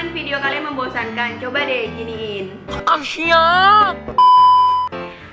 teman-teman, video kalian membosankan? Coba deh giniin. Siap.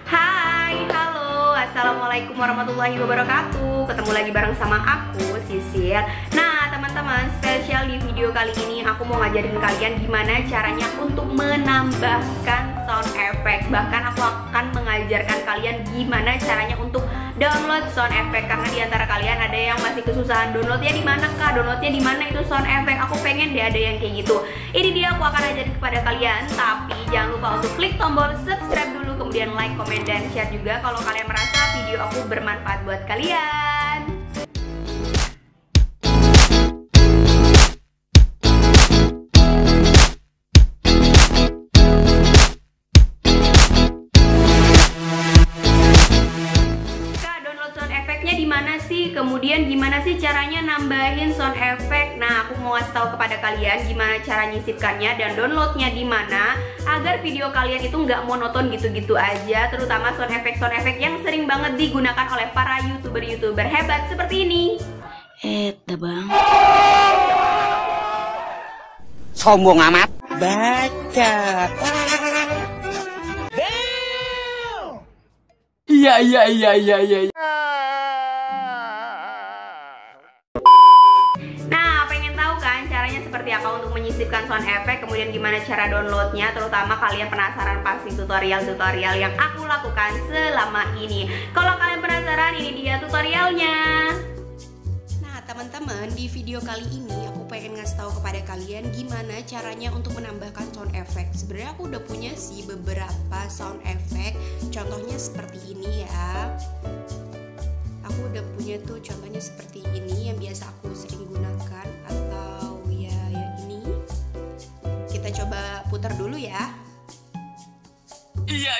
Hai, halo, assalamualaikum warahmatullahi wabarakatuh. Ketemu lagi bareng sama aku, Sisil. Nah teman-teman, spesial di video kali ini aku mau ngajarin kalian gimana caranya untuk menambahkan sound effect. Bahkan aku akan mengajarkan kalian gimana caranya untuk download sound effect. Karena diantara kalian ada yang masih kesusahan downloadnya di mana kak, downloadnya di mana itu sound effect. Aku pengen deh ada yang kayak gitu. Ini dia aku akan ajarin kepada kalian. Tapi jangan lupa untuk klik tombol subscribe dulu, kemudian like, comment, dan share juga kalau kalian merasa video aku bermanfaat buat kalian. Dimana sih, kemudian gimana sih caranya nambahin sound effect? Nah, aku mau kasih tahu kepada kalian gimana cara nyisipkannya dan downloadnya di mana agar video kalian itu nggak monoton gitu-gitu aja, terutama sound effect yang sering banget digunakan oleh para youtuber hebat seperti ini. Bang. Sombong amat. Baca. Iya. Nah, pengen tahu kan caranya seperti apa untuk menyisipkan sound effect, kemudian gimana cara downloadnya, terutama kalian penasaran pasti tutorial yang aku lakukan selama ini. Kalau kalian penasaran, ini dia tutorialnya. Nah teman-teman, di video kali ini aku pengen ngasih tahu kepada kalian gimana caranya untuk menambahkan sound effect. Sebenarnya aku udah punya sih beberapa sound effect, contohnya seperti ini ya. Aku udah punya tuh contohnya seperti ini yang biasa aku sering gunakan, atau ya yang ini. Kita coba putar dulu ya. Iya.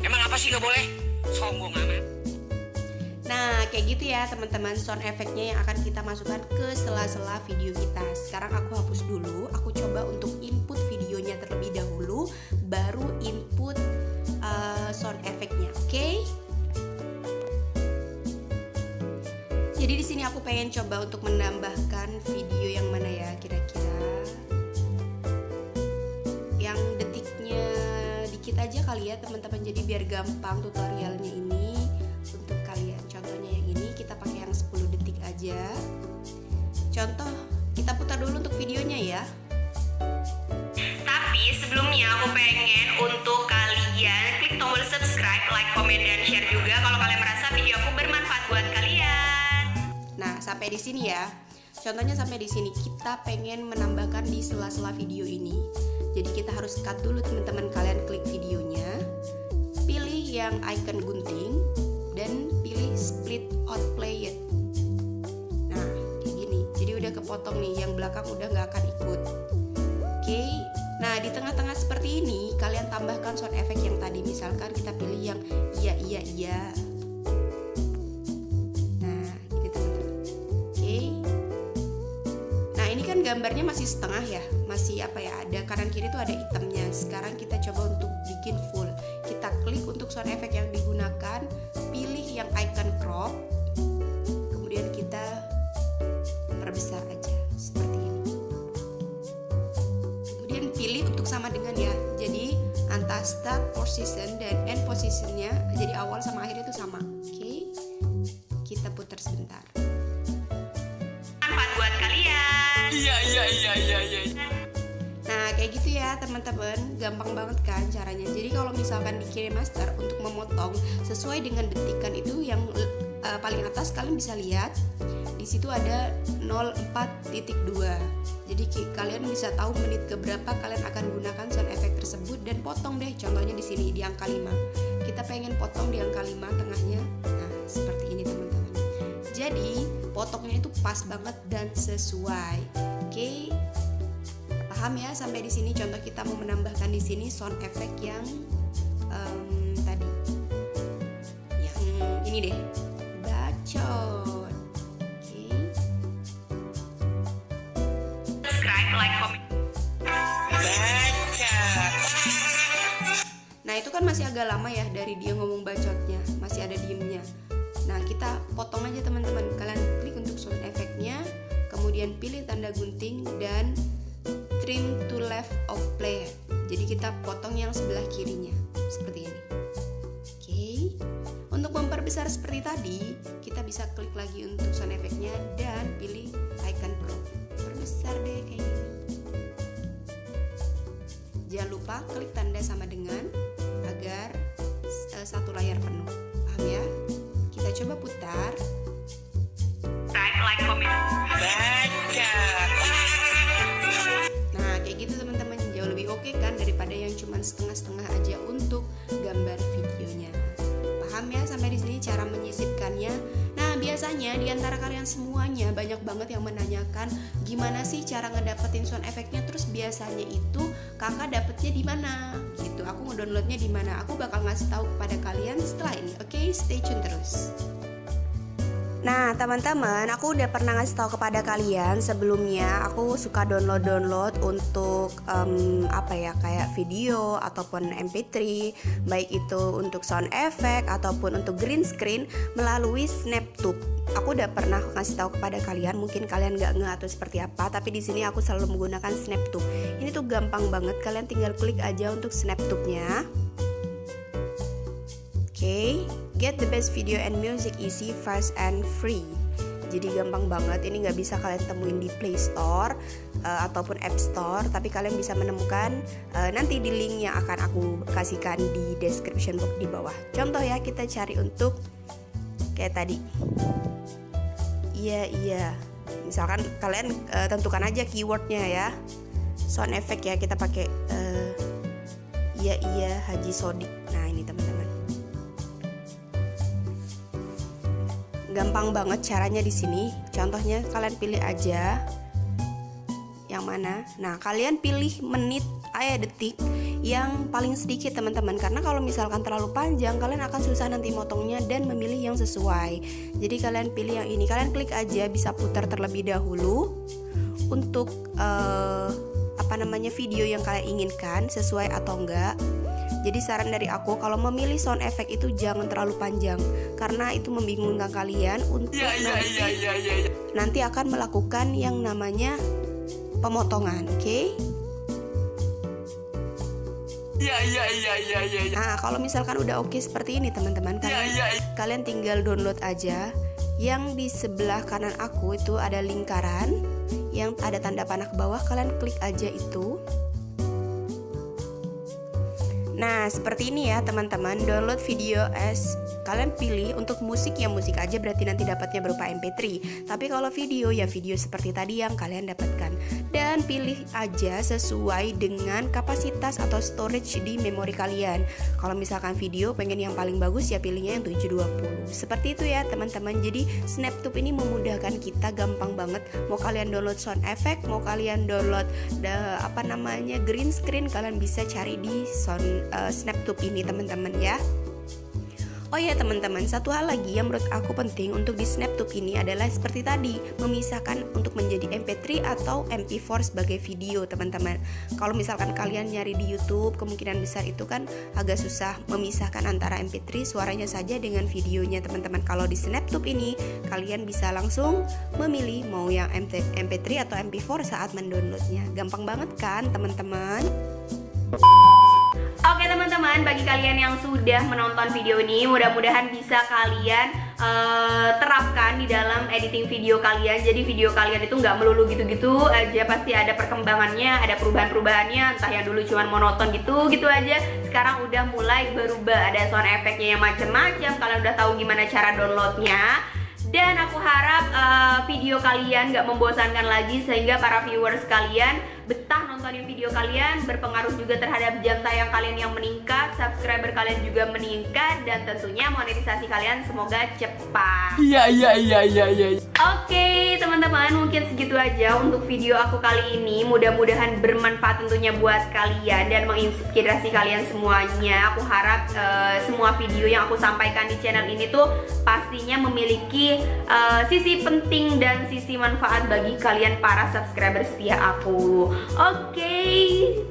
Emang apa sih gak boleh? Sombong amat. Nah kayak gitu ya teman-teman, sound effect-nya yang akan kita masukkan ke sela-sela video kita. Sekarang aku hapus dulu, aku coba untuk input videonya terlebih dahulu, baru input sound effect-nya, oke? Jadi di sini aku pengen coba untuk menambahkan video yang mana ya kira-kira? Yang detiknya dikit aja kali ya teman-teman, jadi biar gampang tutorialnya ini untuk kalian. Contohnya yang ini kita pakai yang 10 detik aja. Contoh, kita putar dulu untuk videonya ya. Tapi sebelumnya aku pengen untuk kalian klik tombol subscribe, like, comment, dan share juga kalau kalian merasa video aku bermanfaat buat kalian. Nah, sampai di sini ya. Contohnya sampai di sini, kita pengen menambahkan di sela-sela video ini. Jadi kita harus cut dulu teman-teman, kalian klik videonya, pilih yang icon gunting dan pilih split out play it. Nah, kayak gini. Jadi udah kepotong nih, yang belakang udah nggak akan ikut. Oke. Nah, di tengah-tengah seperti ini kalian tambahkan sound effect yang tadi. Misalkan kita pilih yang iya. Nah, ini teman-teman. Oke. Nah, ini kan gambarnya masih setengah ya. Masih apa ya? Ada kanan kiri tuh ada hitamnya. Sekarang kita coba untuk bikin full. Kita klik untuk sound effect yang digunakan, pilih yang icon crop. Kemudian kita perbesar aja seperti ini. Kemudian pilih untuk sama dengan ya, jadi antara start position dan end positionnya, jadi awal sama akhir itu sama. Oke, kita putar sebentar. Manfaat buat kalian. Iya. Nah kayak gitu ya teman-teman, gampang banget kan caranya. Jadi kalau misalkan di KineMaster untuk memotong sesuai dengan detikan itu yang paling atas kalian bisa lihat di situ ada 04.2. Jadi kalian bisa tahu menit keberapa kalian akan gunakan sound effect tersebut dan potong deh. Contohnya di sini di angka 5. Kita pengen potong di angka 5 tengahnya. Nah, seperti ini teman-teman. Jadi, potongnya itu pas banget dan sesuai. Oke. Paham ya sampai di sini? Contoh kita mau menambahkan di sini sound effect yang tadi. Yang ini deh. Bacot. Like, comment. Nah itu kan masih agak lama ya dari dia ngomong bacotnya, masih ada diemnya. Nah kita potong aja teman-teman, kalian klik untuk sound effect-nya, kemudian kemudian pilih tanda gunting dan trim to left of playhead. Jadi kita potong yang sebelah kirinya seperti ini. Oke. Untuk memperbesar seperti tadi, kita bisa klik lagi untuk sound effect-nya dan pilih icon crop. Perbesar deh kayak gini. Jangan lupa klik tanda sama dengan agar satu layar penuh. Paham ya? Kita coba putar. Nah, kayak gitu teman-teman, jauh lebih oke kan daripada yang cuman setengah-setengah aja untuk gambar videonya. Paham ya sampai di sini cara menyisipkannya? Nah, biasanya di antara kalian semuanya banyak banget yang menanyakan gimana sih cara ngedapetin sound effect-nya, terus biasanya itu kakak dapetnya di mana? Gitu. Aku ngedownloadnya di mana? Aku bakal ngasih tahu kepada kalian setelah ini. Oke, stay tune terus. Nah teman-teman, aku udah pernah ngasih tahu kepada kalian sebelumnya. Aku suka download untuk kayak video ataupun MP3, baik itu untuk sound effect ataupun untuk green screen melalui SnapTube. Aku udah pernah ngasih tahu kepada kalian, mungkin kalian nggak ngeh atau seperti apa, tapi di sini aku selalu menggunakan SnapTube. Ini tuh gampang banget, kalian tinggal klik aja untuk SnapTube-nya. Oke, get the best video and music easy, fast and free. Jadi gampang banget, ini nggak bisa kalian temuin di Play Store ataupun App Store, tapi kalian bisa menemukan nanti di link yang akan aku kasihkan di description box di bawah. Contoh ya, kita cari untuk kayak tadi. Iya. Misalkan kalian tentukan aja keywordnya ya. Sound effect ya, kita pakai iya Haji Sodik. Nah ini teman-teman. Gampang banget caranya di sini. Contohnya kalian pilih aja yang mana. Nah, kalian pilih menit detik yang paling sedikit teman-teman, karena kalau misalkan terlalu panjang kalian akan susah nanti motongnya dan memilih yang sesuai. Jadi kalian pilih yang ini. Kalian klik aja, bisa putar terlebih dahulu untuk video yang kalian inginkan sesuai atau enggak. Jadi saran dari aku, kalau memilih sound effect itu jangan terlalu panjang, karena itu membingungkan kalian untuk nanti akan melakukan yang namanya pemotongan, oke? Nah, kalau misalkan udah oke seperti ini teman-teman, kalian tinggal download aja. Yang di sebelah kanan aku itu ada lingkaran yang ada tanda panah ke bawah, kalian klik aja itu. Nah seperti ini ya teman-teman, download video as kalian pilih. Untuk musik ya musik aja, berarti nanti dapatnya berupa MP3. Tapi kalau video ya video seperti tadi yang kalian dapatkan. Dan pilih aja sesuai dengan kapasitas atau storage di memori kalian. Kalau misalkan video pengen yang paling bagus ya pilihnya yang 720. Seperti itu ya teman-teman. Jadi SnapTube ini memudahkan kita, gampang banget. Mau kalian download sound effect, mau kalian download green screen, kalian bisa cari di SnapTube ini teman-teman ya. Oh ya teman-teman, satu hal lagi yang menurut aku penting untuk di SnapTube ini adalah seperti tadi, memisahkan untuk menjadi MP3 atau MP4 sebagai video teman-teman. Kalau misalkan kalian nyari di YouTube, kemungkinan besar itu kan agak susah memisahkan antara MP3 suaranya saja dengan videonya teman-teman. Kalau di SnapTube ini kalian bisa langsung memilih mau yang MP3 atau MP4 saat mendownloadnya. Gampang banget kan teman-teman? Oke teman-teman, bagi kalian yang sudah menonton video ini, mudah-mudahan bisa kalian terapkan di dalam editing video kalian. Jadi video kalian itu nggak melulu gitu-gitu aja, pasti ada perkembangannya, ada perubahan-perubahannya. Entah yang dulu cuma monoton gitu aja, sekarang udah mulai berubah, ada sound effectnya yang macam-macam. Kalian udah tahu gimana cara downloadnya. Dan aku harap video kalian gak membosankan lagi, sehingga para viewers kalian betah nontonin video kalian, berpengaruh juga terhadap jam tayang kalian yang meningkat, subscriber kalian juga meningkat, dan tentunya monetisasi kalian semoga cepat. Iya. Oke teman-teman, mungkin segitu aja untuk video aku kali ini. Mudah-mudahan bermanfaat tentunya buat kalian dan menginspirasi kalian semuanya. Aku harap semua video yang aku sampaikan di channel ini tuh pastinya memiliki sisi penting dan sisi manfaat bagi kalian para subscriber setia aku. Oke,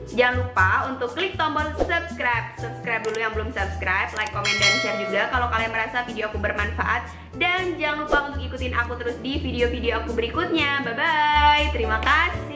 jangan lupa untuk klik tombol subscribe dulu yang belum subscribe, like, komen, dan share juga kalau kalian merasa video aku bermanfaat. Dan jangan lupa untuk ikutin aku terus di video-video aku berikutnya. Bye bye, terima kasih.